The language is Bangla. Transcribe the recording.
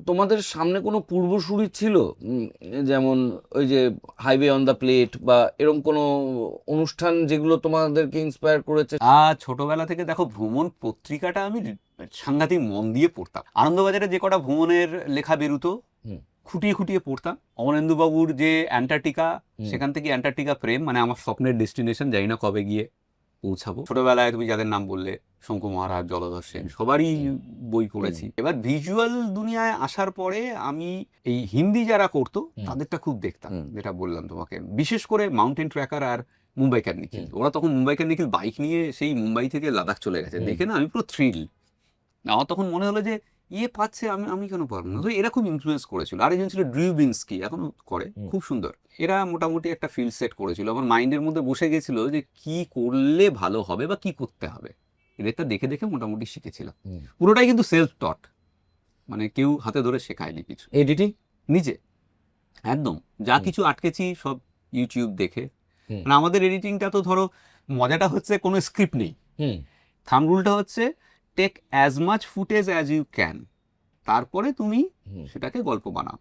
তোমাদের সামনে কোনো পূর্বসূরি ছিল? যেমন ওই যে হাইওয়ে অন দ্য প্লেট বা এরকম কোনো অনুষ্ঠান যেগুলো তোমাদেরকে ইন্সপায়ার করেছে? ছোটবেলা থেকে দেখো, ভ্রমণ পত্রিকাটা আমি সাংঘাতিক মন দিয়ে পড়তাম। আনন্দবাজারে যে কটা ভ্রমণের লেখা বেরোতো খুঁটিয়ে খুঁটিয়ে পড়তাম। অমরেন্দুবাবুর যে অ্যান্টার্কটিকা, সেখান থেকে অ্যান্টার্কটিকা প্রেম, মানে আমার স্বপ্নের ডেস্টিনেশন, জানি না কবে গিয়ে পৌঁছাবো। ছোটবেলায় তুমি যাদের নাম বললে, শঙ্কু মহারাজ, জলধর সেন, সবারই বই পড়েছি। এবার ভিজুয়াল দুনিয়ায় আসার পরে আমি এই হিন্দি যারা করতো তাদেরটা খুব দেখতাম, যেটা বললাম তোমাকে, বিশেষ করে মাউন্টেন ট্র্যাকার আর মুম্বাইকার নিখিল। ওরা তখন মুম্বাইকার নিখিল বাইক নিয়ে সেই মুম্বাই থেকে লাদাখ চলে গেছে, দেখে না আমি পুরো থ্রিল। আমার তখন মনে হলো যে পাচ্ছে, আমি কেন পারবো না। তো এরা খুব ইনফ্লুয়েন্স করেছিল। আর একজন ছিল ড্রিউ বিন্সকি, এখনো করে, খুব সুন্দর। এরা মোটামুটি একটা ফিল্ড সেট করেছিল, আমার মাইন্ডের মধ্যে বসে গেছিল যে কি করলে ভালো হবে বা কি করতে হবে। এদেরটা দেখে দেখে মোটামুটি শিখেছিলাম। পুরোটাই কিন্তু সেলফ টট, মানে কেউ হাতে ধরে শেখায়নি কিছু। এডিটিং নিজে একদম, যা কিছু আটকেছি সব ইউটিউব দেখে। মানে আমাদের এডিটিংটা তো ধরো, মজাটা হচ্ছে কোনো স্ক্রিপ্ট নেই। থাম্ব রুলটা হচ্ছে take as much footage as you can, তারপরে তুমি সেটাকে গল্প বানাও।